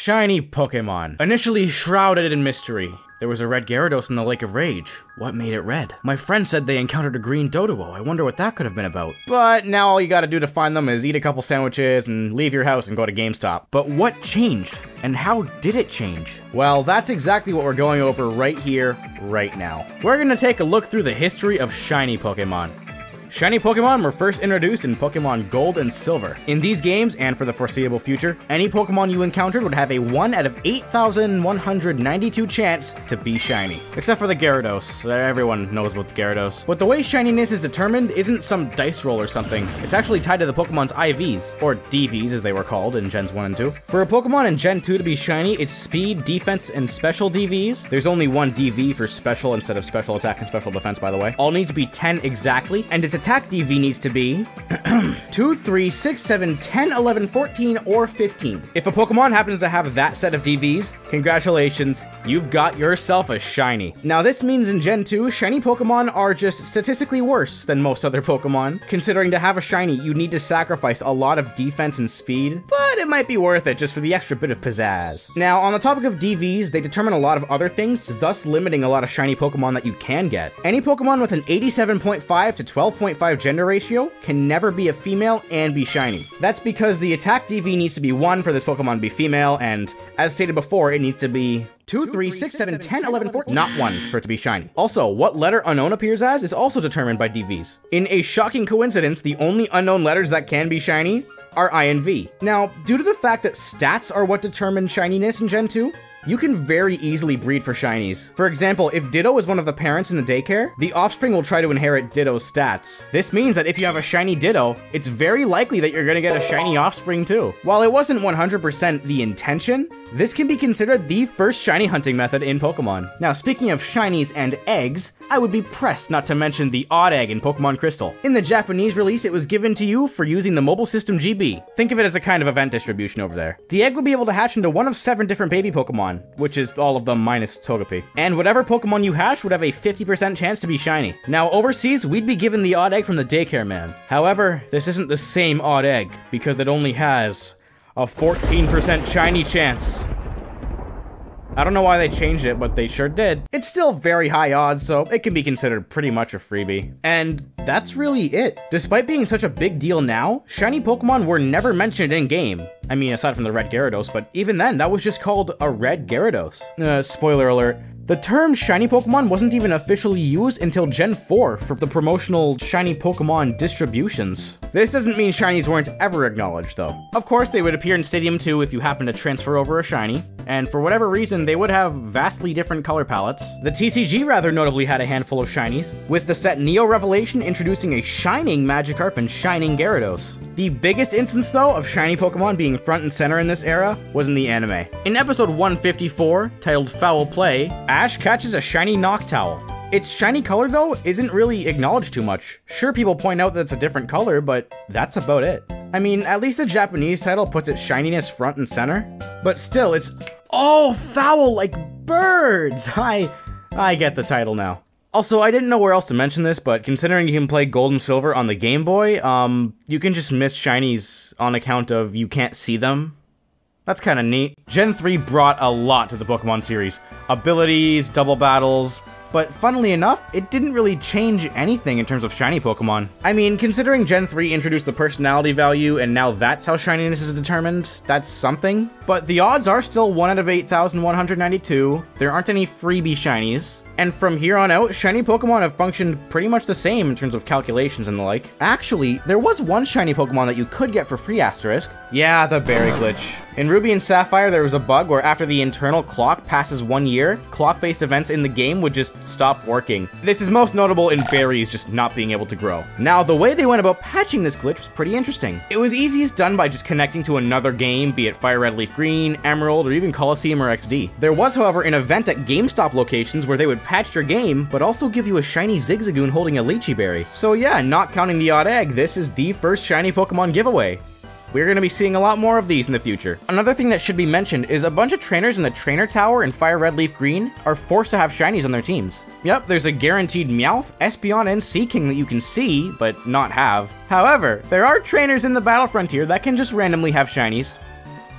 Shiny Pokemon. Initially shrouded in mystery, there was a red Gyarados in the Lake of Rage. What made it red? My friend said they encountered a green Doduo. I wonder what that could have been about. But now all you gotta do to find them is eat a couple sandwiches and leave your house and go to GameStop. But what changed? And how did it change? Well, that's exactly what we're going over right here, right now. We're gonna take a look through the history of shiny Pokemon. Shiny Pokemon were first introduced in Pokemon Gold and Silver. In these games, and for the foreseeable future, any Pokemon you encountered would have a 1 out of 8,192 chance to be shiny. Except for the Gyarados. Everyone knows about the Gyarados. But the way shininess is determined isn't some dice roll or something. It's actually tied to the Pokemon's IVs, or DVs as they were called in Gens 1 and 2. For a Pokemon in Gen 2 to be shiny, its speed, defense, and special DVs, there's only one DV for special instead of special attack and special defense, by the way, all need to be 10 exactly, and its attack DV needs to be 2, 3, 6, 7, 10, 11, 14, or 15. If a Pokemon happens to have that set of DVs, congratulations, you've got yourself a shiny. Now this means in Gen 2, shiny Pokemon are just statistically worse than most other Pokemon. Considering to have a shiny, you need to sacrifice a lot of defense and speed, but it might be worth it just for the extra bit of pizzazz. Now, on the topic of DVs, they determine a lot of other things, thus limiting a lot of shiny Pokemon that you can get. Any Pokemon with an 87.5 to 12.5 gender ratio can never be a female and be shiny. That's because the attack DV needs to be 1 for this Pokemon to be female, and as stated before, it needs to be 2, 3, 6, 7, 10, 11, 14, not 1 for it to be shiny. Also, what letter unknown appears as is also determined by DVs. In a shocking coincidence, the only unknown letters that can be shiny are I and V. Now, due to the fact that stats are what determine shininess in Gen 2, you can very easily breed for shinies. For example, if Ditto is one of the parents in the daycare, the offspring will try to inherit Ditto's stats. This means that if you have a shiny Ditto, it's very likely that you're gonna get a shiny offspring too. While it wasn't 100% the intention, this can be considered the first shiny hunting method in Pokemon. Now, speaking of shinies and eggs, I would be pressed not to mention the odd egg in Pokemon Crystal. In the Japanese release, it was given to you for using the mobile system GB. Think of it as a kind of event distribution over there. The egg would be able to hatch into one of 7 different baby Pokemon, which is all of them minus Togepi. And whatever Pokemon you hatch would have a 50% chance to be shiny. Now, overseas, we'd be given the odd egg from the daycare man. However, this isn't the same odd egg, because it only has a 14% shiny chance. I don't know why they changed it, but they sure did. It's still very high odds, so it can be considered pretty much a freebie. And that's really it. Despite being such a big deal now, shiny Pokemon were never mentioned in-game. I mean, aside from the red Gyarados, but even then, that was just called a red Gyarados. Spoiler alert. The term shiny Pokemon wasn't even officially used until Gen 4 for the promotional shiny Pokemon distributions. This doesn't mean shinies weren't ever acknowledged though. Of course, they would appear in Stadium 2 if you happen to transfer over a shiny, and for whatever reason, they would have vastly different color palettes. The TCG rather notably had a handful of shinies, with the set Neo Revelation introducing a shining Magikarp and shining Gyarados. The biggest instance though of shiny Pokemon being front and center in this era was in the anime. In episode 154, titled Foul Play, Ash catches a shiny Noctowl. Its shiny color, though, isn't really acknowledged too much. Sure, people point out that it's a different color, but that's about it. I mean, at least the Japanese title puts its shininess front and center, but still, it's all foul like birds! I get the title now. Also, I didn't know where else to mention this, but considering you can play Gold and Silver on the Game Boy, you can just miss shinies on account of you can't see them. That's kinda neat. Gen 3 brought a lot to the Pokemon series. Abilities, double battles, but funnily enough, it didn't really change anything in terms of shiny Pokemon. I mean, considering Gen 3 introduced the personality value and now that's how shininess is determined, that's something. But the odds are still 1 out of 8,192, there aren't any freebie shinies. And from here on out, shiny Pokemon have functioned pretty much the same in terms of calculations and the like. Actually, there was one shiny Pokemon that you could get for free, asterisk. Yeah, the berry glitch. In Ruby and Sapphire, there was a bug where after the internal clock passes 1 year, clock-based events in the game would just stop working. This is most notable in berries just not being able to grow. Now, the way they went about patching this glitch was pretty interesting. It was easiest done by just connecting to another game, be it Fire Red Leaf Green, Emerald, or even Colosseum or XD. There was, however, an event at GameStop locations where they would patch your game, but also give you a shiny Zigzagoon holding a Lychee Berry. So yeah, not counting the odd egg, this is the first shiny Pokemon giveaway. We're going to be seeing a lot more of these in the future. Another thing that should be mentioned is a bunch of trainers in the Trainer Tower in Fire Red Leaf Green are forced to have shinies on their teams. Yep, there's a guaranteed Meowth, Espeon, and Seaking that you can see, but not have. However, there are trainers in the Battle Frontier that can just randomly have shinies.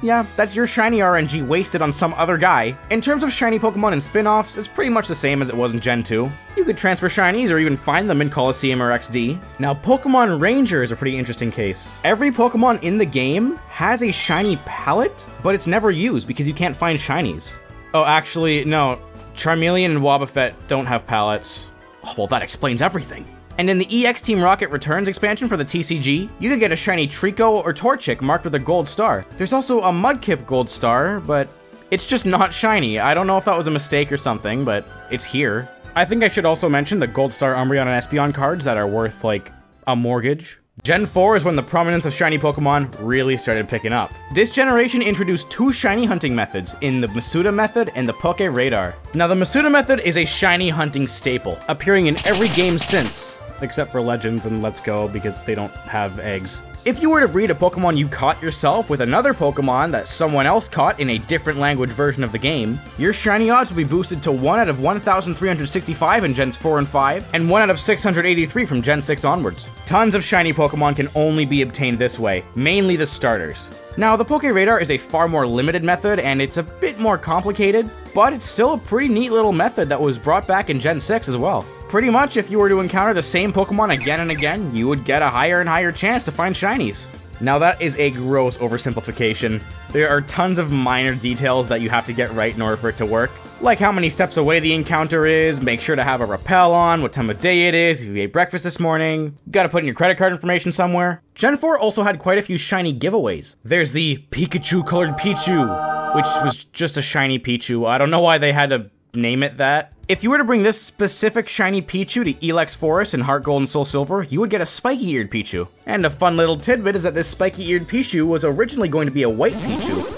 Yeah, that's your shiny RNG wasted on some other guy. In terms of shiny Pokemon and spin-offs, it's pretty much the same as it was in Gen 2. You could transfer shinies or even find them in Colosseum or XD. Now, Pokemon Ranger is a pretty interesting case. Every Pokemon in the game has a shiny palette, but it's never used because you can't find shinies. Oh, actually, no. Charmeleon and Wobbuffet don't have palettes. Oh, well, that explains everything. And in the EX Team Rocket Returns expansion for the TCG, you could get a shiny Trico or Torchic marked with a gold star. There's also a Mudkip gold star, but it's just not shiny. I don't know if that was a mistake or something, but it's here. I think I should also mention the gold star Umbreon and Espeon cards that are worth, like, a mortgage. Gen 4 is when the prominence of shiny Pokemon really started picking up. This generation introduced 2 shiny hunting methods in the Masuda method and the Poke Radar. Now, the Masuda method is a shiny hunting staple, appearing in every game since, except for Legends and Let's Go because they don't have eggs. If you were to breed a Pokemon you caught yourself with another Pokemon that someone else caught in a different language version of the game, your shiny odds will be boosted to 1 out of 1,365 in Gens 4 and 5, and 1 out of 683 from Gen 6 onwards. Tons of shiny Pokemon can only be obtained this way, mainly the starters. Now, the Poke Radar is a far more limited method, and it's a bit more complicated, but it's still a pretty neat little method that was brought back in Gen 6 as well. Pretty much, if you were to encounter the same Pokemon again and again, you would get a higher and higher chance to find shinies. Now, that is a gross oversimplification. There are tons of minor details that you have to get right in order for it to work. Like how many steps away the encounter is, make sure to have a rappel on, what time of day it is, if you ate breakfast this morning, you gotta put in your credit card information somewhere. Gen 4 also had quite a few shiny giveaways. There's the Pikachu-colored Pichu, which was just a shiny Pichu. I don't know why they had to name it that. If you were to bring this specific shiny Pichu to Elex Forest in Heartgold and Soulsilver, you would get a spiky-eared Pichu. And a fun little tidbit is that this spiky-eared Pichu was originally going to be a white Pichu.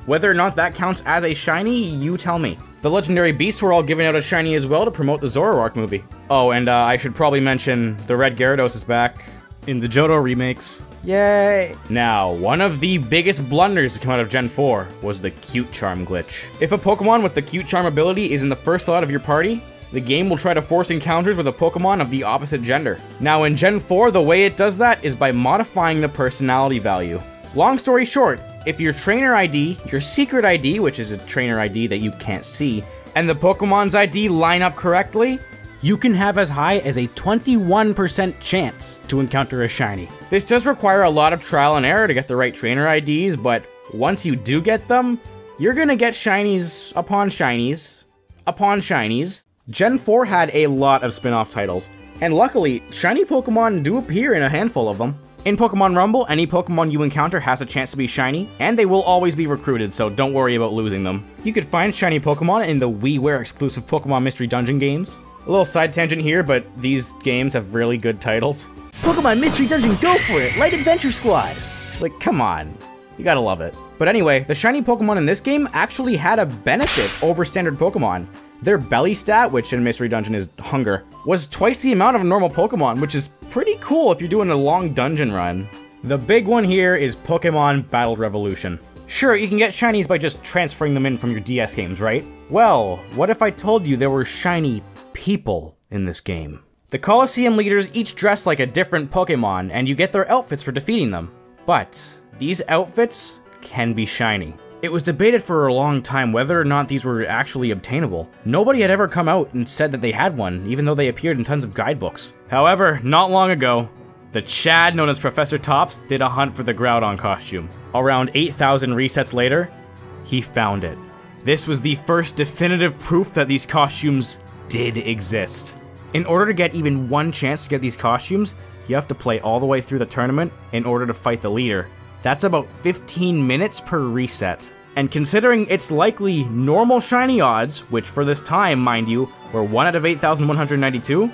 Whether or not that counts as a shiny, you tell me. The legendary beasts were all giving out a shiny as well to promote the Zoroark movie. Oh, and I should probably mention the Red Gyarados is back in the Johto remakes. Yay! Now, one of the biggest blunders to come out of Gen 4 was the Cute Charm glitch. If a Pokemon with the Cute Charm ability is in the first slot of your party, the game will try to force encounters with a Pokemon of the opposite gender. Now, in Gen 4, the way it does that is by modifying the personality value. Long story short, if your trainer ID, your secret ID, which is a trainer ID that you can't see, and the Pokemon's ID line up correctly, you can have as high as a 21% chance to encounter a shiny. This does require a lot of trial and error to get the right trainer IDs, but once you do get them, you're gonna get shinies upon shinies upon shinies. Gen 4 had a lot of spin-off titles, and luckily, shiny Pokemon do appear in a handful of them. In Pokemon Rumble, any Pokemon you encounter has a chance to be shiny, and they will always be recruited, so don't worry about losing them. You could find shiny Pokemon in the WiiWare exclusive Pokemon Mystery Dungeon games. A little side tangent here, but these games have really good titles. Pokemon Mystery Dungeon, go for it! Light Adventure Squad! Like, come on. You gotta love it. But anyway, the shiny Pokemon in this game actually had a benefit over standard Pokemon. Their belly stat, which in Mystery Dungeon is hunger, was twice the amount of a normal Pokemon, which is pretty cool if you're doing a long dungeon run. The big one here is Pokemon Battle Revolution. Sure, you can get shinies by just transferring them in from your DS games, right? Well, what if I told you there were shiny people in this game? The Colosseum leaders each dress like a different Pokemon, and you get their outfits for defeating them. But these outfits can be shiny. It was debated for a long time whether or not these were actually obtainable. Nobody had ever come out and said that they had one, even though they appeared in tons of guidebooks. However, not long ago, the Chad known as Professor Tops did a hunt for the Groudon costume. Around 8,000 resets later, he found it. This was the first definitive proof that these costumes did exist. In order to get even one chance to get these costumes, you have to play all the way through the tournament in order to fight the leader. That's about 15 minutes per reset. And considering it's likely normal shiny odds, which for this time, mind you, were 1 out of 8,192,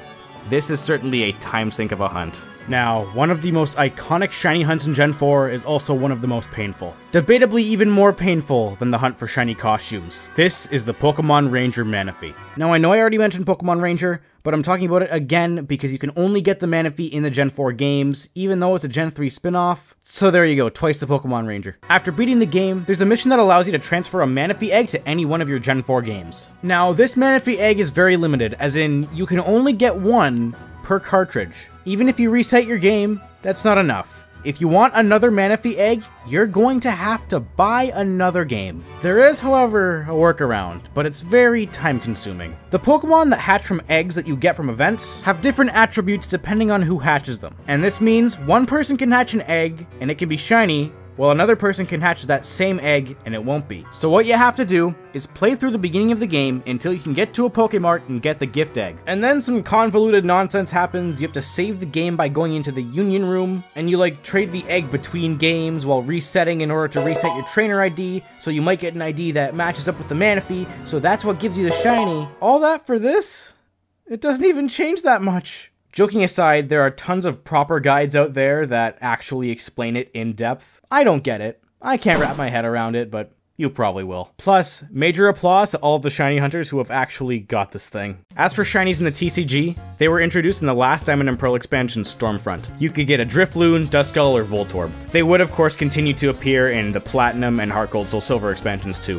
this is certainly a time sink of a hunt. Now, one of the most iconic shiny hunts in Gen 4 is also one of the most painful. Debatably even more painful than the hunt for shiny costumes. This is the Pokemon Ranger Manaphy. Now, I know I already mentioned Pokemon Ranger, but I'm talking about it again because you can only get the Manaphy in the Gen 4 games, even though it's a Gen 3 spin-off. So there you go, twice the Pokemon Ranger. After beating the game, there's a mission that allows you to transfer a Manaphy egg to any one of your Gen 4 games. Now, this Manaphy egg is very limited, as in, you can only get one per cartridge. Even if you reset your game, that's not enough. If you want another Manaphy egg, you're going to have to buy another game. There is, however, a workaround, but it's very time consuming. The Pokemon that hatch from eggs that you get from events have different attributes depending on who hatches them. And this means one person can hatch an egg and it can be shiny, while another person can hatch that same egg and it won't be. So what you have to do is play through the beginning of the game until you can get to a Pokemart and get the gift egg. And then some convoluted nonsense happens. You have to save the game by going into the Union Room, and you like trade the egg between games while resetting in order to reset your trainer ID, so you might get an ID that matches up with the Manaphy, so that's what gives you the shiny. All that for this? It doesn't even change that much. Joking aside, there are tons of proper guides out there that actually explain it in depth. I don't get it. I can't wrap my head around it, but you probably will. Plus, major applause to all of the shiny hunters who have actually got this thing. As for shinies in the TCG, they were introduced in the last Diamond and Pearl expansion, Stormfront. You could get a Drifloon, Duskull, or Voltorb. They would of course continue to appear in the Platinum and Heartgold Soulsilver expansions too.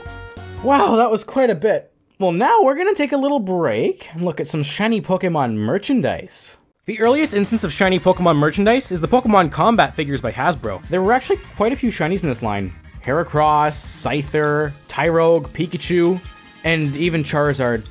Wow, that was quite a bit. Well, now we're gonna take a little break and look at some shiny Pokemon merchandise. The earliest instance of shiny Pokemon merchandise is the Pokemon Combat figures by Hasbro. There were actually quite a few shinies in this line. Heracross, Scyther, Tyrogue, Pikachu, and even Charizard.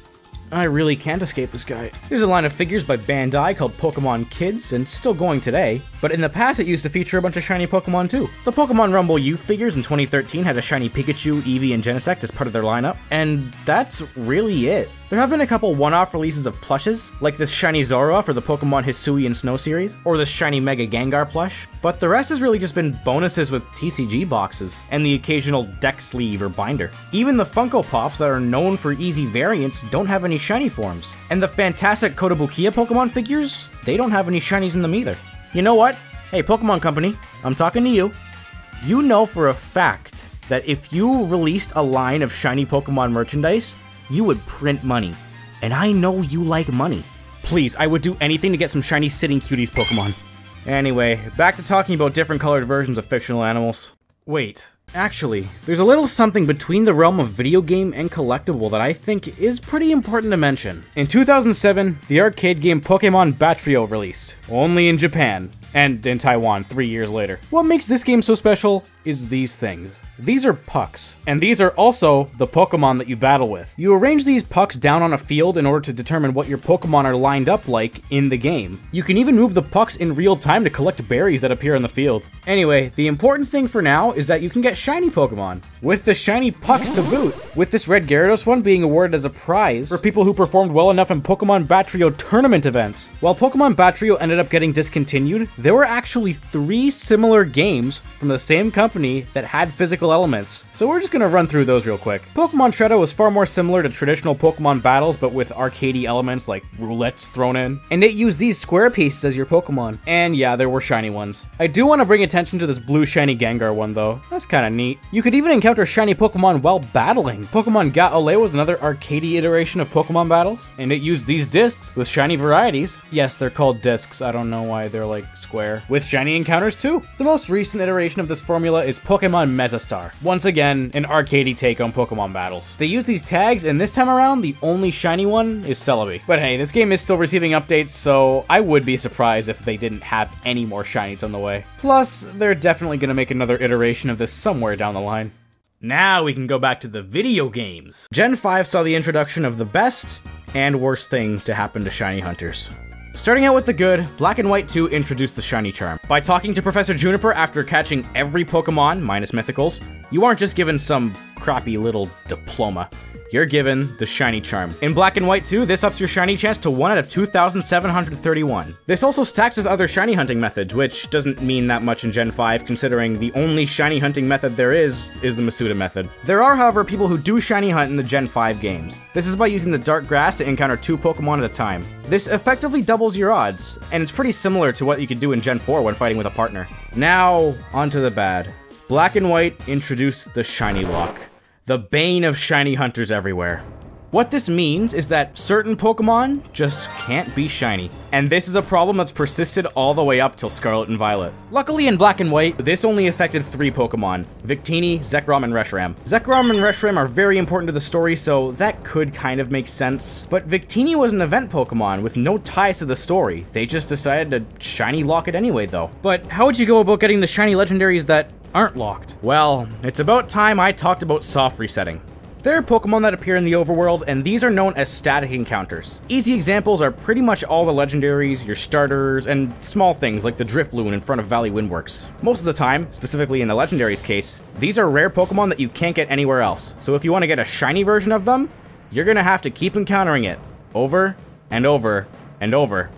I really can't escape this guy. There's a line of figures by Bandai called Pokemon Kids, and it's still going today, but in the past it used to feature a bunch of shiny Pokemon too. The Pokemon Rumble Youth figures in 2013 had a shiny Pikachu, Eevee, and Genesect as part of their lineup, and that's really it. There have been a couple one-off releases of plushes, like this shiny Zorua for the Pokemon Hisui and Snow series, or this shiny Mega Gengar plush, but the rest has really just been bonuses with TCG boxes, and the occasional deck sleeve or binder. Even the Funko Pops that are known for easy variants don't have any shiny forms, and the fantastic Kotobukiya Pokemon figures, they don't have any shinies in them either. You know what? Hey, Pokemon Company, I'm talking to you. You know for a fact that if you released a line of shiny Pokemon merchandise, you would print money. And I know you like money. Please, I would do anything to get some shiny Sitting Cuties Pokemon. Anyway, back to talking about different colored versions of fictional animals. Wait, actually, there's a little something between the realm of video game and collectible that I think is pretty important to mention. In 2007, the arcade game Pokémon Batrio released, only in Japan, and in Taiwan 3 years later. What makes this game so special is these things. These are pucks, and these are also the Pokemon that you battle with. You arrange these pucks down on a field in order to determine what your Pokemon are lined up like in the game. You can even move the pucks in real time to collect berries that appear in the field. Anyway, the important thing for now is that you can get shiny Pokemon, with the shiny pucks to boot, with this red Gyarados one being awarded as a prize for people who performed well enough in Pokemon Batrio tournament events. While Pokemon Batrio ended up getting discontinued, there were actually 3 similar games from the same company that had physical elements, so we're just gonna run through those real quick. Pokemon Shredder was far more similar to traditional Pokemon battles, but with arcadey elements like roulettes thrown in, and it used these square pieces as your Pokemon. And yeah, there were shiny ones. I do want to bring attention to this blue shiny Gengar one though. That's kind of neat. You could even encounter shiny Pokemon while battling. Pokemon Ga-Ole was another arcadey iteration of Pokemon battles, and it used these discs with shiny varieties. Yes, they're called discs. I don't know why they're like square. With shiny encounters too. The most recent iteration of this formula is Pokemon Mesostar. Once again, an arcadey take on Pokemon battles. They use these tags, and this time around, the only shiny one is Celebi. But hey, this game is still receiving updates, so I would be surprised if they didn't have any more shinies on the way. Plus, they're definitely gonna make another iteration of this somewhere down the line. Now we can go back to the video games. Gen 5 saw the introduction of the best and worst thing to happen to shiny hunters. Starting out with the good, Black and White 2 introduced the shiny charm. By talking to Professor Juniper after catching every Pokemon, minus mythicals, you aren't just given some crappy little diploma. You're given the shiny charm. In Black and White 2, this ups your shiny chance to 1 out of 2,731. This also stacks with other shiny hunting methods, which doesn't mean that much in Gen 5, considering the only shiny hunting method there is the Masuda method. There are, however, people who do shiny hunt in the Gen 5 games. This is by using the Dark Grass to encounter 2 Pokemon at a time. This effectively doubles your odds, and it's pretty similar to what you could do in Gen 4 when fighting with a partner. Now, onto the bad. Black and White introduced the shiny lock. The bane of shiny hunters everywhere. What this means is that certain Pokemon just can't be shiny. And this is a problem that's persisted all the way up till Scarlet and Violet. Luckily in Black and White, this only affected 3 Pokemon, Victini, Zekrom, and Reshiram. Zekrom and Reshiram are very important to the story, so that could kind of make sense. But Victini was an event Pokemon with no ties to the story. They just decided to shiny lock it anyway though. But how would you go about getting the shiny legendaries that aren't locked? Well, it's about time I talked about soft resetting. There are Pokemon that appear in the overworld, and these are known as static encounters. Easy examples are pretty much all the legendaries, your starters, and small things like the Drifloon in front of Valley Windworks. Most of the time, specifically in the legendaries case, these are rare Pokemon that you can't get anywhere else. So if you want to get a shiny version of them, you're gonna have to keep encountering it over and over and over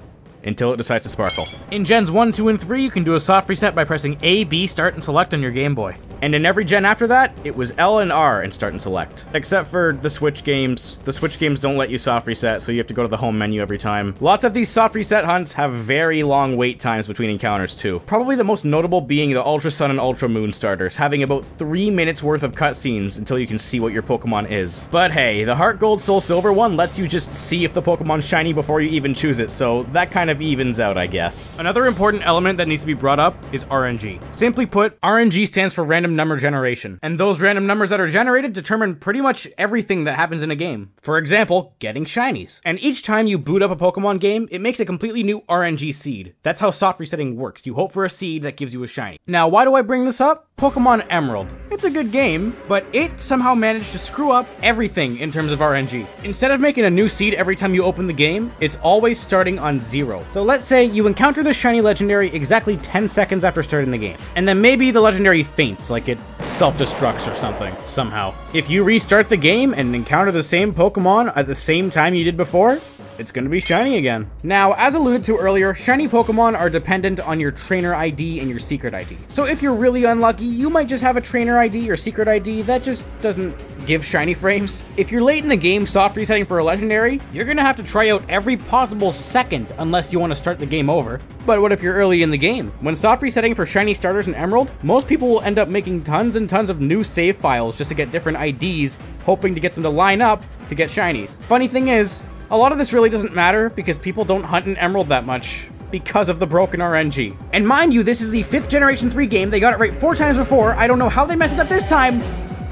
until it decides to sparkle. In Gens 1, 2, and 3, you can do a soft reset by pressing A, B, Start, and Select on your Game Boy. And in every gen after that, it was L and R and Start and Select. Except for the Switch games. The Switch games don't let you soft reset, so you have to go to the home menu every time. Lots of these soft reset hunts have very long wait times between encounters too. Probably the most notable being the Ultra Sun and Ultra Moon starters, having about 3 minutes worth of cutscenes until you can see what your Pokemon is. But hey, the Heartgold Soulsilver one lets you just see if the Pokemon's shiny before you even choose it, so that kind of evens out, I guess. Another important element that needs to be brought up is RNG. Simply put, RNG stands for random number generation, and those random numbers that are generated determine pretty much everything that happens in a game. For example, getting shinies. And each time you boot up a Pokemon game, it makes a completely new RNG seed. That's how soft resetting works. You hope for a seed that gives you a shiny. Now, why do I bring this up? Pokemon Emerald. It's a good game, but it somehow managed to screw up everything in terms of RNG. Instead of making a new seed every time you open the game, it's always starting on 0. So let's say you encounter the shiny legendary exactly 10 seconds after starting the game, and then maybe the legendary faints, like it self-destructs or something, somehow. If you restart the game and encounter the same Pokemon at the same time you did before, it's gonna be shiny again. Now, as alluded to earlier, shiny Pokemon are dependent on your trainer ID and your secret ID. So if you're really unlucky, you might just have a trainer ID or secret ID that just doesn't give shiny frames. If you're late in the game soft resetting for a legendary, you're gonna have to try out every possible second unless you want to start the game over. But what if you're early in the game? When soft resetting for shiny starters in Emerald, most people will end up making tons and tons of new save files just to get different IDs, hoping to get them to line up to get shinies. Funny thing is, a lot of this really doesn't matter because people don't hunt in Emerald that much because of the broken RNG. And mind you, this is the 5th Generation 3 game. They got it right 4 times before. I don't know how they messed it up this time.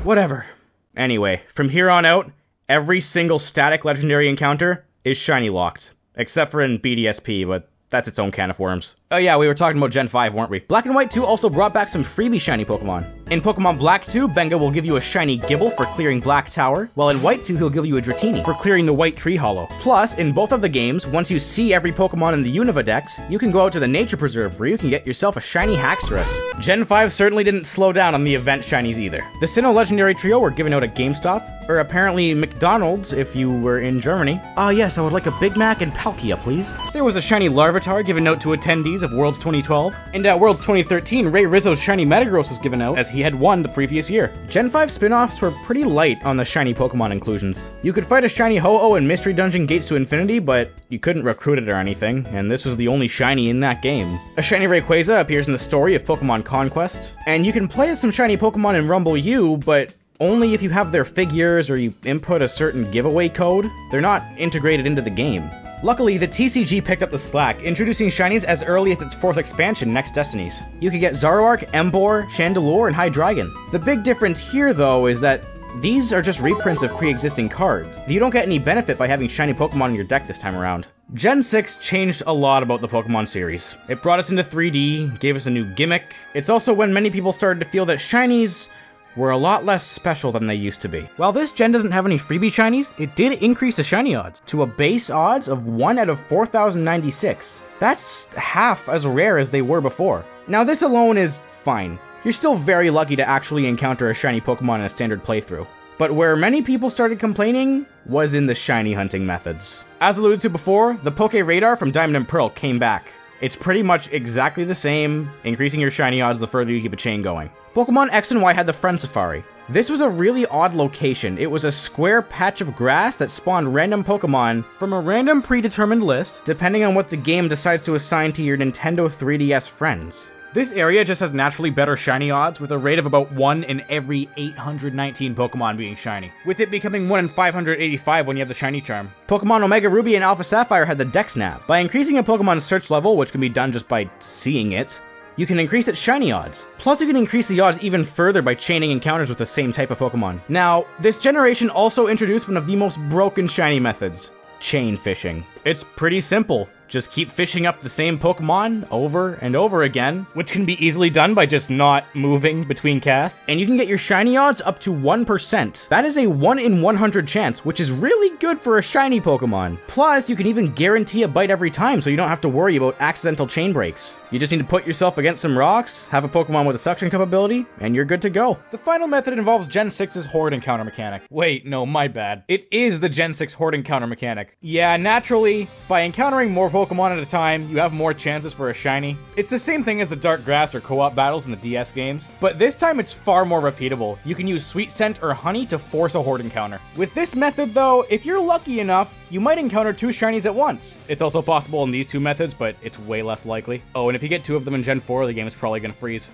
Whatever. Anyway, from here on out, every single static legendary encounter is shiny locked. Except for in BDSP, but that's its own can of worms. Oh yeah, we were talking about Gen 5, weren't we? Black and White 2 also brought back some freebie shiny Pokemon. In Pokemon Black 2, Benga will give you a shiny Gible for clearing Black Tower, while in White 2 he'll give you a Dratini for clearing the White Tree Hollow. Plus, in both of the games, once you see every Pokemon in the Unova Dex, you can go out to the Nature Preserve where you can get yourself a shiny Haxorus. Gen 5 certainly didn't slow down on the event shinies either. The Sinnoh Legendary Trio were given out at GameStop, or apparently McDonald's if you were in Germany. Ah yes, I would like a Big Mac and Palkia, please. There was a shiny Larvitar given out to attendees of Worlds 2012. And at Worlds 2013, Ray Rizzo's shiny Metagross was given out as he had won the previous year. Gen 5 spin-offs were pretty light on the shiny Pokemon inclusions. You could fight a shiny Ho-Oh in Mystery Dungeon Gates to Infinity, but you couldn't recruit it or anything, and this was the only shiny in that game. A shiny Rayquaza appears in the story of Pokemon Conquest, and you can play as some shiny Pokemon in Rumble U, but only if you have their figures or you input a certain giveaway code. They're not integrated into the game. Luckily, the TCG picked up the slack, introducing shinies as early as its 4th expansion, Next Destinies. You could get Zoroark, Emboar, Chandelure, and Hydreigon. The big difference here, though, is that these are just reprints of pre-existing cards. You don't get any benefit by having shiny Pokemon in your deck this time around. Gen 6 changed a lot about the Pokemon series. It brought us into 3D, gave us a new gimmick. It's also when many people started to feel that shinies were a lot less special than they used to be. While this gen doesn't have any freebie shinies, it did increase the shiny odds to a base odds of 1 out of 4,096. That's half as rare as they were before. Now this alone is fine. You're still very lucky to actually encounter a shiny Pokemon in a standard playthrough. But where many people started complaining was in the shiny hunting methods. As alluded to before, the Poke Radar from Diamond and Pearl came back. It's pretty much exactly the same, increasing your shiny odds the further you keep a chain going. Pokemon X and Y had the Friend Safari. This was a really odd location. It was a square patch of grass that spawned random Pokemon from a random predetermined list, depending on what the game decides to assign to your Nintendo 3DS friends. This area just has naturally better shiny odds, with a rate of about 1 in every 819 Pokemon being shiny, with it becoming 1 in 585 when you have the shiny charm. Pokemon Omega Ruby and Alpha Sapphire had the Dex Nav. By increasing a Pokemon's search level, which can be done just by seeing it, you can increase its shiny odds. Plus, you can increase the odds even further by chaining encounters with the same type of Pokemon. Now, this generation also introduced one of the most broken shiny methods: chain fishing. It's pretty simple. Just keep fishing up the same Pokemon over and over again, which can be easily done by just not moving between casts, and you can get your shiny odds up to 1%. That is a 1 in 100 chance, which is really good for a shiny Pokemon. Plus, you can even guarantee a bite every time, so you don't have to worry about accidental chain breaks. You just need to put yourself against some rocks, have a Pokemon with a suction cup ability, and you're good to go. The final method involves Gen 6's Horde Encounter mechanic. Wait, no, my bad. It is the Gen 6 Horde Encounter mechanic. Yeah, naturally, by encountering more Pokemon at a time, you have more chances for a shiny. It's the same thing as the Dark Grass or co-op battles in the DS games, but this time it's far more repeatable. You can use Sweet Scent or Honey to force a Horde encounter. With this method though, if you're lucky enough, you might encounter 2 shinies at once. It's also possible in these 2 methods, but it's way less likely. Oh, and if you get 2 of them in Gen 4, the game is probably gonna freeze.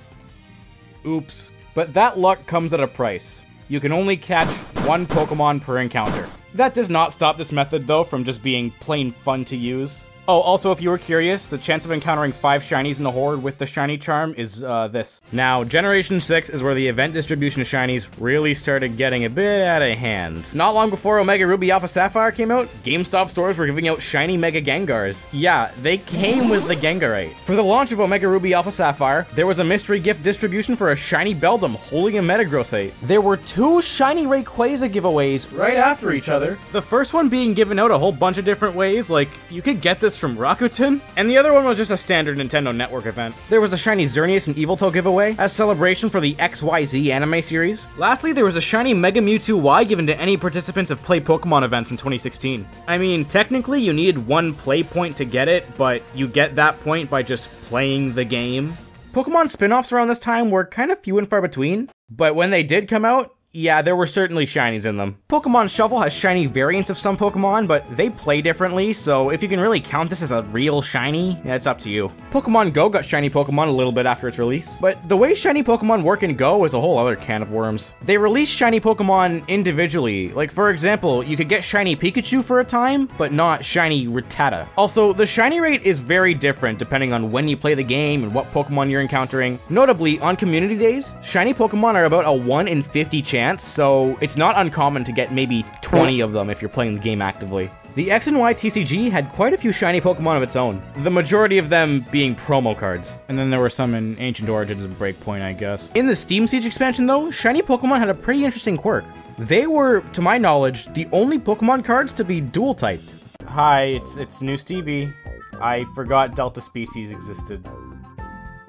Oops. But that luck comes at a price. You can only catch 1 Pokemon per encounter. That does not stop this method though from just being plain fun to use. Oh, also, if you were curious, the chance of encountering 5 shinies in the Horde with the shiny charm is, this. Now, Generation 6 is where the event distribution of shinies really started getting a bit out of hand. Not long before Omega Ruby Alpha Sapphire came out, GameStop stores were giving out shiny Mega Gengars. Yeah, they came with the Gengarite. For the launch of Omega Ruby Alpha Sapphire, there was a mystery gift distribution for a shiny Beldum holding a Metagrossite. There were 2 shiny Rayquaza giveaways right after each other. The first one being given out a whole bunch of different ways, like, you could get this from Rakuten, and the other one was just a standard Nintendo Network event. There was a shiny Xerneas and Yveltal giveaway as celebration for the XYZ anime series. Lastly, there was a shiny Mega Mewtwo Y given to any participants of Play Pokemon events in 2016. I mean, technically you needed 1 play point to get it, but you get that point by just playing the game. Pokemon spin-offs around this time were kind of few and far between, but when they did come out, yeah, there were certainly shinies in them. Pokemon Shuffle has shiny variants of some Pokemon, but they play differently, so if you can really count this as a real shiny, yeah, it's up to you. Pokemon Go got shiny Pokemon a little bit after its release, but the way shiny Pokemon work in Go is a whole other can of worms. They release shiny Pokemon individually. Like, for example, you could get shiny Pikachu for a time, but not shiny Rattata. Also, the shiny rate is very different depending on when you play the game and what Pokemon you're encountering. Notably, on community days, shiny Pokemon are about a 1 in 50 chance, so it's not uncommon to get maybe 20 of them if you're playing the game actively. The X and Y TCG had quite a few shiny Pokemon of its own, the majority of them being promo cards. And then there were some in Ancient Origins and Breakpoint, I guess. In the Steam Siege expansion though, shiny Pokemon had a pretty interesting quirk. They were, to my knowledge, the only Pokemon cards to be dual typed. Hi, it's Newsteevie. I forgot Delta Species existed.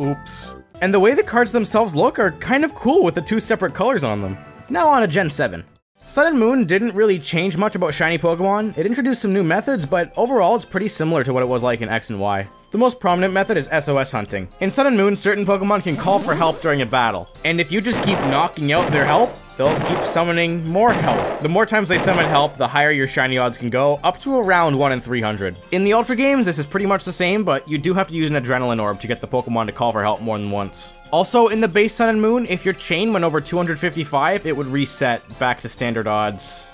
Oops. And the way the cards themselves look are kind of cool with the 2 separate colors on them. Now on to Gen 7. Sun and Moon didn't really change much about shiny Pokemon. It introduced some new methods, but overall it's pretty similar to what it was like in X and Y. The most prominent method is SOS hunting. In Sun and Moon, certain Pokemon can call for help during a battle, and if you just keep knocking out their help, they'll keep summoning more help. The more times they summon help, the higher your shiny odds can go, up to around 1 in 300. In the Ultra games, this is pretty much the same, but you do have to use an Adrenaline Orb to get the Pokemon to call for help more than once. Also, in the base Sun and Moon, if your chain went over 255, it would reset back to standard odds.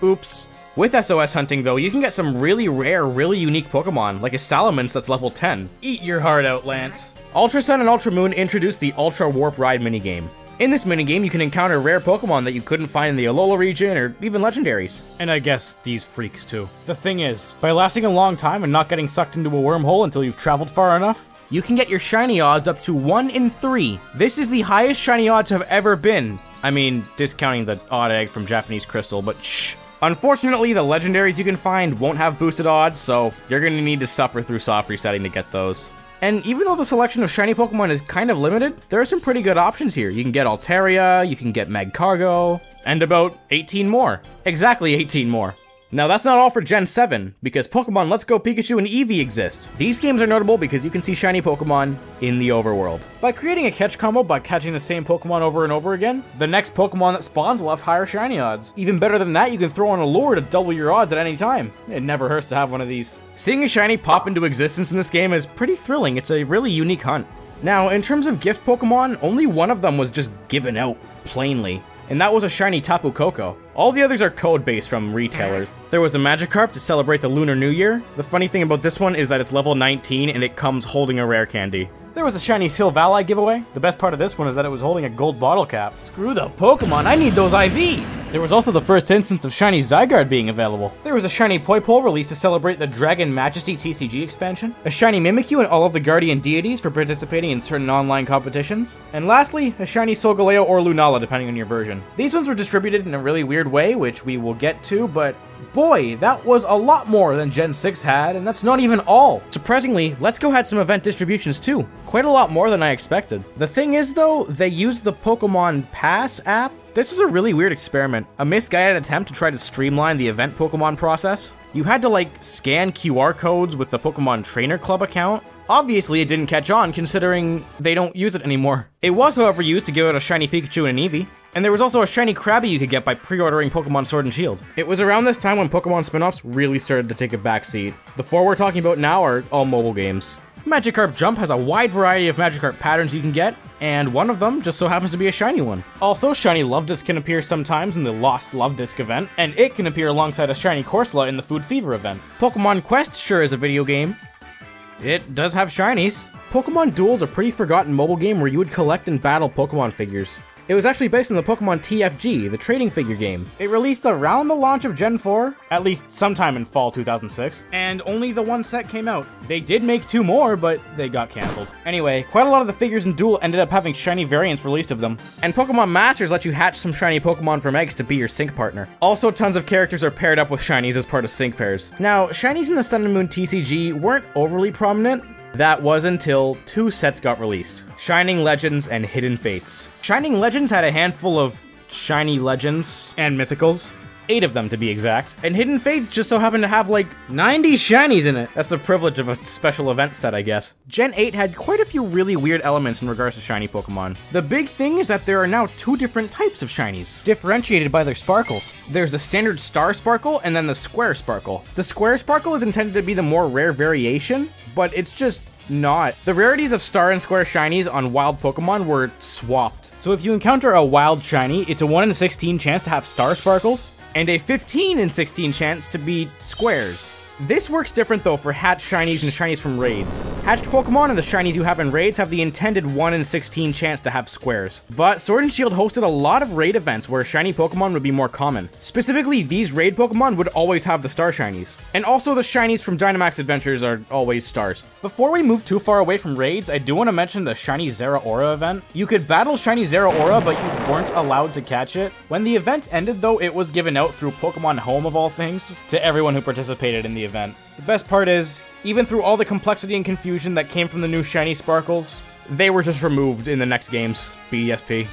Oops. With SOS hunting, though, you can get some really rare, really unique Pokemon, like a Salamence that's level 10. Eat your heart out, Lance. Ultra Sun and Ultra Moon introduced the Ultra Warp Ride minigame. In this minigame, you can encounter rare Pokemon that you couldn't find in the Alola region, or even legendaries. And I guess these freaks, too. The thing is, by lasting a long time and not getting sucked into a wormhole until you've traveled far enough, you can get your shiny odds up to 1 in 3. This is the highest shiny odds have ever been. I mean, discounting the odd egg from Japanese Crystal, but shh. Unfortunately, the legendaries you can find won't have boosted odds, so you're gonna need to suffer through soft resetting to get those. And even though the selection of shiny Pokemon is kind of limited, there are some pretty good options here. You can get Altaria, you can get Magcargo, and about 18 more. Exactly 18 more. Now that's not all for Gen 7, because Pokemon Let's Go Pikachu and Eevee exist. These games are notable because you can see shiny Pokemon in the overworld. By creating a catch combo by catching the same Pokemon over and over again, the next Pokemon that spawns will have higher shiny odds. Even better than that, you can throw on a lure to double your odds at any time. It never hurts to have one of these. Seeing a shiny pop into existence in this game is pretty thrilling. It's a really unique hunt. Now, in terms of gift Pokemon, only one of them was just given out plainly, and that was a shiny Tapu Koko. All the others are code-based from retailers. There was a Magikarp to celebrate the Lunar New Year. The funny thing about this one is that it's level 19 and it comes holding a rare candy. There was a shiny Silvally giveaway. The best part of this one is that it was holding a gold bottle cap. Screw the Pokemon, I need those IVs! There was also the first instance of shiny Zygarde being available. There was a shiny Poipole released to celebrate the Dragon Majesty TCG expansion, a shiny Mimikyu and all of the Guardian deities for participating in certain online competitions, and lastly, a shiny Solgaleo or Lunala depending on your version. These ones were distributed in a really weird way, which we will get to, but boy, that was a lot more than Gen 6 had, and that's not even all. Surprisingly, Let's Go had some event distributions too. Quite a lot more than I expected. The thing is though, they used the Pokemon Pass app. This was a really weird experiment, a misguided attempt to try to streamline the event Pokemon process. You had to like scan QR codes with the Pokemon Trainer Club account. Obviously, it didn't catch on, considering they don't use it anymore. It was, however, used to give out a shiny Pikachu and an Eevee. And there was also a shiny Krabby you could get by pre-ordering Pokemon Sword and Shield. It was around this time when Pokemon spin-offs really started to take a backseat. The four we're talking about now are all mobile games. Magikarp Jump has a wide variety of Magikarp patterns you can get, and one of them just so happens to be a shiny one. Also, shiny Luvdisc can appear sometimes in the Lost Luvdisc event, and it can appear alongside a shiny Corsola in the Food Fever event. Pokemon Quest sure is a video game. It does have shinies. Pokemon Duel is a pretty forgotten mobile game where you would collect and battle Pokemon figures. It was actually based on the Pokemon TFG, the trading figure game. It released around the launch of Gen 4, at least sometime in fall 2006, and only the one set came out. They did make two more, but they got cancelled. Anyway, quite a lot of the figures in Duel ended up having shiny variants released of them. And Pokemon Masters let you hatch some shiny Pokemon from eggs to be your sync partner. Also, tons of characters are paired up with shinies as part of sync pairs. Now, shinies in the Sun and Moon TCG weren't overly prominent. That was until two sets got released, Shining Legends and Hidden Fates. Shining Legends had a handful of shiny legends and mythicals, 8 of them to be exact, and Hidden Fates just so happened to have like 90 shinies in it. That's the privilege of a special event set, I guess. Gen 8 had quite a few really weird elements in regards to shiny Pokemon. The big thing is that there are now 2 different types of shinies, differentiated by their sparkles. There's the standard Star Sparkle and then the Square Sparkle. The Square Sparkle is intended to be the more rare variation, but it's just not. The rarities of Star and Square shinies on wild Pokemon were swapped. So if you encounter a wild shiny, it's a 1 in 16 chance to have Star Sparkles, and a 15 in 16 chance to be squares. This works different though for hatched shinies and shinies from raids. Hatched Pokemon and the shinies you have in raids have the intended 1 in 16 chance to have squares. But Sword and Shield hosted a lot of raid events where shiny Pokemon would be more common. Specifically, these raid Pokemon would always have the star shinies. And also the shinies from Dynamax Adventures are always stars. Before we move too far away from raids, I do want to mention the shiny Zeraora event. You could battle shiny Zeraora, but you weren't allowed to catch it. When the event ended though, it was given out through Pokemon Home of all things to everyone who participated in the event. The best part is, even through all the complexity and confusion that came from the new shiny Sparkles, they were just removed in the next games, BSP.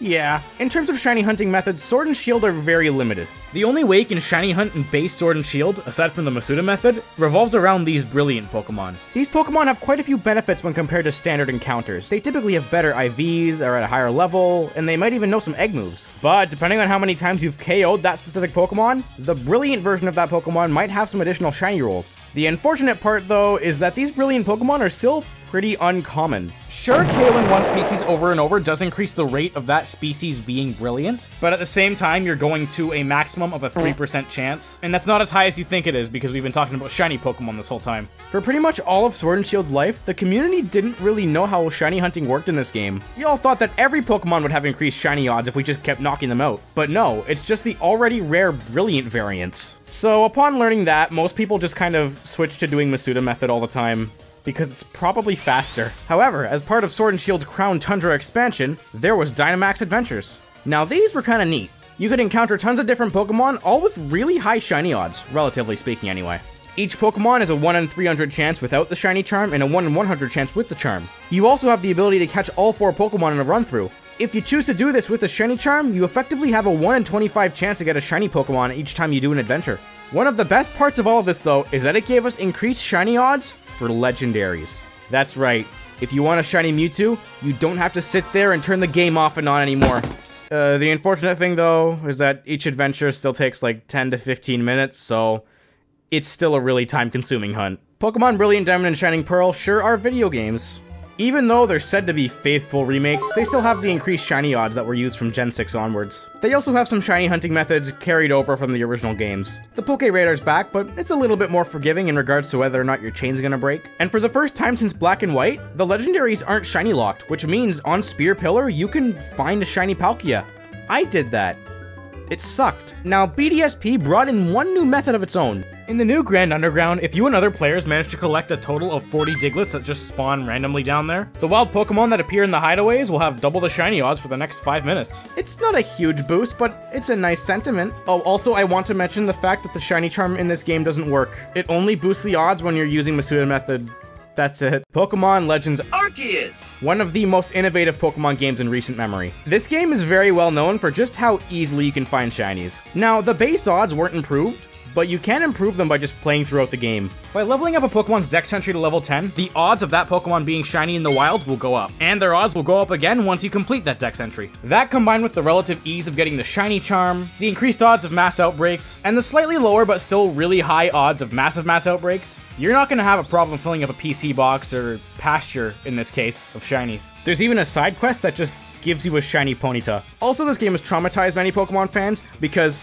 Yeah, in terms of shiny hunting methods, Sword and Shield are very limited. The only way you can shiny hunt in base Sword and Shield, aside from the Masuda method, revolves around these brilliant Pokemon. These Pokemon have quite a few benefits when compared to standard encounters. They typically have better IVs, are at a higher level, and they might even know some egg moves. But depending on how many times you've KO'd that specific Pokemon, the brilliant version of that Pokemon might have some additional shiny rolls. The unfortunate part though is that these brilliant Pokemon are still pretty uncommon. Sure, KOing one species over and over does increase the rate of that species being brilliant, but at the same time, you're going to a maximum of a 3% chance, and that's not as high as you think it is because we've been talking about shiny Pokemon this whole time. For pretty much all of Sword and Shield's life, the community didn't really know how shiny hunting worked in this game. We all thought that every Pokemon would have increased shiny odds if we just kept knocking them out, but no, it's just the already rare brilliant variants. So upon learning that, most people just kind of switched to doing Masuda method all the time, because it's probably faster. However, as part of Sword and Shield's Crown Tundra expansion, there was Dynamax Adventures. Now these were kinda neat. You could encounter tons of different Pokemon, all with really high shiny odds, relatively speaking anyway. Each Pokemon is a 1 in 300 chance without the shiny charm, and a 1 in 100 chance with the charm. You also have the ability to catch all 4 Pokemon in a run-through. If you choose to do this with the shiny charm, you effectively have a 1 in 25 chance to get a shiny Pokemon each time you do an adventure. One of the best parts of all of this though, is that it gave us increased shiny odds for legendaries. That's right, if you want a shiny Mewtwo, you don't have to sit there and turn the game off and on anymore. The unfortunate thing though, is that each adventure still takes like 10 to 15 minutes, so it's still a really time-consuming hunt. Pokemon Brilliant Diamond and Shining Pearl sure are video games, Even though they're said to be faithful remakes, they still have the increased shiny odds that were used from Gen 6 onwards. They also have some shiny hunting methods carried over from the original games. The Poke Radar's back, but it's a little bit more forgiving in regards to whether or not your chain's gonna break. And for the first time since Black and White, the legendaries aren't shiny locked, which means on Spear Pillar, you can find a shiny Palkia. I did that. It sucked. Now, BDSP brought in one new method of its own. In the new Grand Underground, if you and other players manage to collect a total of 40 Digletts that just spawn randomly down there, the wild Pokemon that appear in the hideaways will have double the shiny odds for the next 5 minutes. It's not a huge boost, but it's a nice sentiment. Oh, also I want to mention the fact that the shiny charm in this game doesn't work. It only boosts the odds when you're using Masuda method. That's it. Pokemon Legends Arceus! One of the most innovative Pokemon games in recent memory. This game is very well known for just how easily you can find shinies. Now, the base odds weren't improved, but you can improve them by just playing throughout the game. By leveling up a Pokemon's Dex entry to level 10, the odds of that Pokemon being shiny in the wild will go up, and their odds will go up again once you complete that Dex entry. That combined with the relative ease of getting the shiny charm, the increased odds of mass outbreaks, and the slightly lower but still really high odds of massive mass outbreaks, you're not going to have a problem filling up a PC box, or pasture in this case, of shinies. There's even a side quest that just gives you a shiny Ponyta. Also, this game has traumatized many Pokemon fans because...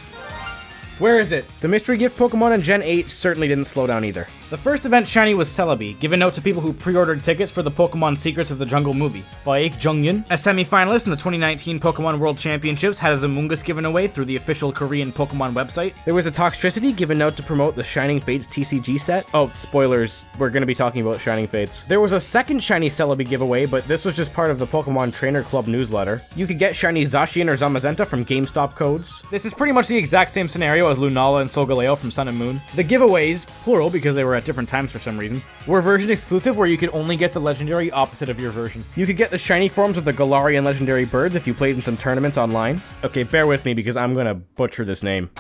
where is it? The mystery gift Pokemon in Gen 8 certainly didn't slow down either. The first event shiny was Serebii, given out to people who pre-ordered tickets for the Pokemon Secrets of the Jungle movie. By Ik Jung-yun, a semi-finalist in the 2019 Pokemon World Championships, had a Zamungus given away through the official Korean Pokemon website. There was a Toxtricity given out to promote the Shining Fates TCG set. Oh, spoilers, we're gonna be talking about Shining Fates. There was a second shiny Serebii giveaway, but this was just part of the Pokemon Trainer Club newsletter. You could get shiny Zacian or Zamazenta from GameStop codes. This is pretty much the exact same scenario as Lunala and Solgaleo from Sun and Moon. The giveaways, plural because they were at different times for some reason, were version exclusive where you could only get the legendary opposite of your version. You could get the shiny forms of the Galarian legendary birds if you played in some tournaments online. Okay, bear with me because I'm gonna butcher this name.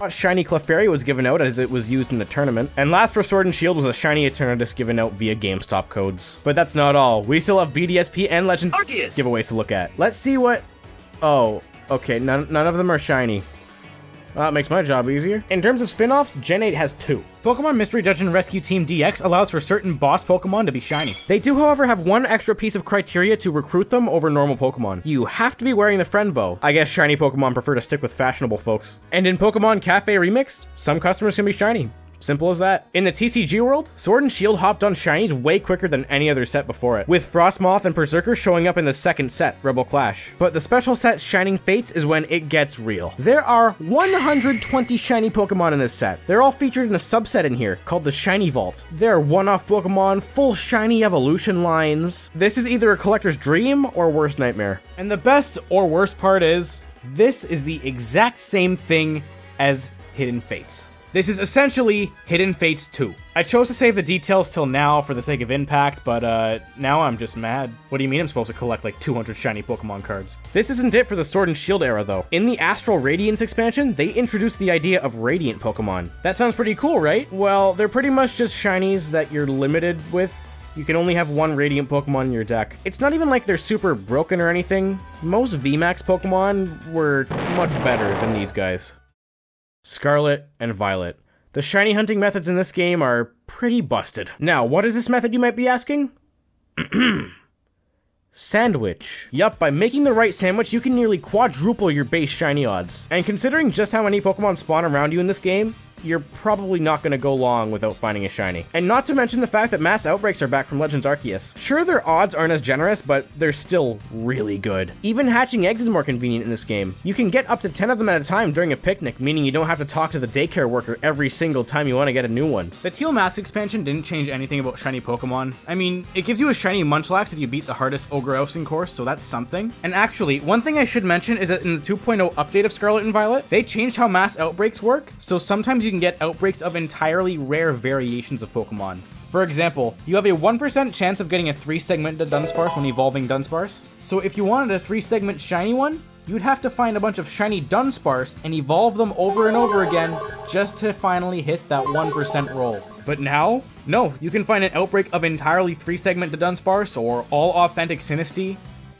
A shiny Clefairy was given out as it was used in the tournament, and last for Sword and Shield was a shiny Eternatus given out via GameStop codes. But that's not all. We still have BDSP and Legend Arceus giveaways to look at. Let's see what... oh, okay, none of them are shiny. That makes my job easier. In terms of spin-offs, Gen 8 has 2. Pokemon Mystery Dungeon Rescue Team DX allows for certain boss Pokemon to be shiny. They do, however, have one extra piece of criteria to recruit them over normal Pokemon. You have to be wearing the friend bow. I guess shiny Pokemon prefer to stick with fashionable folks. And in Pokemon Cafe Remix, some customers can be shiny. Simple as that. In the TCG world, Sword and Shield hopped on shinies way quicker than any other set before it, with Frostmoth and Berserker showing up in the second set, Rebel Clash. But the special set Shining Fates is when it gets real. There are 120 shiny Pokemon in this set. They're all featured in a subset in here, called the Shiny Vault. There are one-off Pokemon, full shiny evolution lines. This is either a collector's dream or worst nightmare. And the best or worst part is, this is the exact same thing as Hidden Fates. This is essentially Hidden Fates 2. I chose to save the details till now for the sake of impact, but now I'm just mad. What do you mean I'm supposed to collect like 200 shiny Pokemon cards? This isn't it for the Sword and Shield era though. In the Astral Radiance expansion, they introduced the idea of Radiant Pokemon. That sounds pretty cool, right? Well, they're pretty much just shinies that you're limited with. You can only have one Radiant Pokemon in your deck. It's not even like they're super broken or anything. Most VMAX Pokemon were much better than these guys. Scarlet and Violet. The shiny hunting methods in this game are pretty busted. Now, what is this method, you might be asking? Sandwich. Yup, by making the right sandwich, you can nearly quadruple your base shiny odds. And considering just how many Pokemon spawn around you in this game, you're probably not going to go long without finding a shiny. And not to mention the fact that mass outbreaks are back from Legends Arceus. Sure, their odds aren't as generous, but they're still really good. Even hatching eggs is more convenient in this game. You can get up to 10 of them at a time during a picnic, meaning you don't have to talk to the daycare worker every single time you want to get a new one. The Teal Mask expansion didn't change anything about shiny Pokemon. I mean, it gives you a shiny Munchlax if you beat the hardest Ogre Ousting course, so that's something. And actually, one thing I should mention is that in the 2.0 update of Scarlet and Violet, they changed how mass outbreaks work, so sometimes you can get outbreaks of entirely rare variations of Pokemon. For example, you have a 1% chance of getting a 3-segmented Dunsparce when evolving Dunsparce. So if you wanted a 3-segment shiny one, you'd have to find a bunch of shiny Dunsparce and evolve them over and over again just to finally hit that 1% roll. But now, no, you can find an outbreak of entirely 3-segmented Dunsparce or all authentic Sinistea.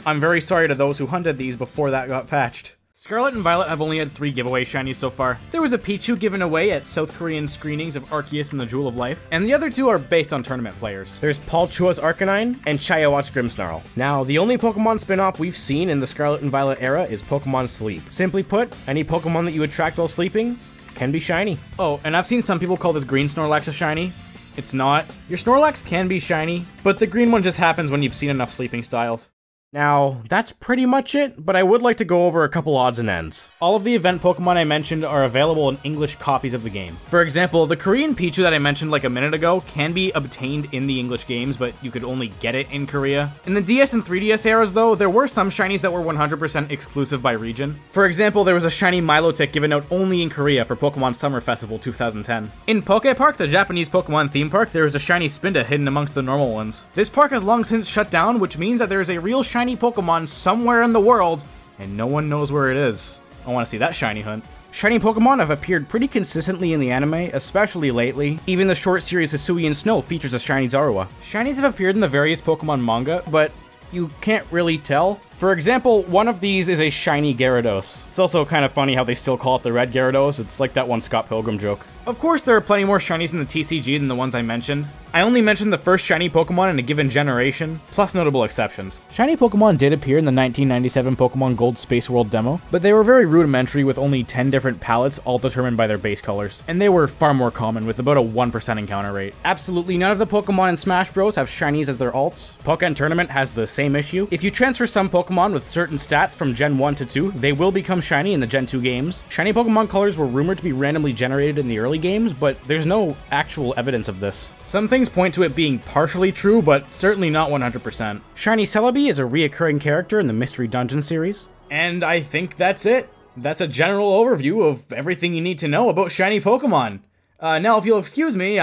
I'm very sorry to those who hunted these before that got patched. Scarlet and Violet have only had 3 giveaway shinies so far. There was a Pichu given away at South Korean screenings of Arceus and the Jewel of Life, and the other 2 are based on tournament players. There's Palchua's Arcanine and Chayawat's Grimmsnarl. Now, the only Pokemon spin-off we've seen in the Scarlet and Violet era is Pokemon Sleep. Simply put, any Pokemon that you attract while sleeping can be shiny. Oh, and I've seen some people call this green Snorlax a shiny. It's not. Your Snorlax can be shiny, but the green one just happens when you've seen enough sleeping styles. Now, that's pretty much it, but I would like to go over a couple odds and ends. All of the event Pokemon I mentioned are available in English copies of the game. For example, the Korean Pichu that I mentioned like a minute ago can be obtained in the English games, but you could only get it in Korea. In the DS and 3DS eras though, there were some shinies that were 100% exclusive by region. For example, there was a shiny Milotic given out only in Korea for Pokemon Summer Festival 2010. In Poke Park, the Japanese Pokemon theme park, there was a shiny Spinda hidden amongst the normal ones. This park has long since shut down, which means that there is a real shiny Pokemon somewhere in the world, and no one knows where it is. I want to see that shiny hunt. Shiny Pokemon have appeared pretty consistently in the anime, especially lately. Even the short series Hisui and Snow features a shiny Zorua. Shinies have appeared in the various Pokemon manga, but you can't really tell. For example, one of these is a shiny Gyarados. It's also kind of funny how they still call it the red Gyarados. It's like that one Scott Pilgrim joke. Of course, there are plenty more shinies in the TCG than the ones I mentioned. I only mentioned the first shiny Pokemon in a given generation, plus notable exceptions. Shiny Pokemon did appear in the 1997 Pokemon Gold Space World demo, but they were very rudimentary with only 10 different palettes, all determined by their base colors. And they were far more common, with about a 1% encounter rate. Absolutely none of the Pokemon in Smash Bros. Have shinies as their alts. Pokken Tournament has the same issue. If you transfer some Pokemon with certain stats from Gen 1 to 2, they will become shiny in the Gen 2 games. Shiny Pokemon colors were rumored to be randomly generated in the early games, but there's no actual evidence of this. Some things point to it being partially true, but certainly not 100%. Shiny Celebi is a reoccurring character in the Mystery Dungeon series. And I think that's it. That's a general overview of everything you need to know about shiny Pokemon. Now, if you'll excuse me,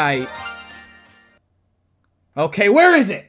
Okay, where is it?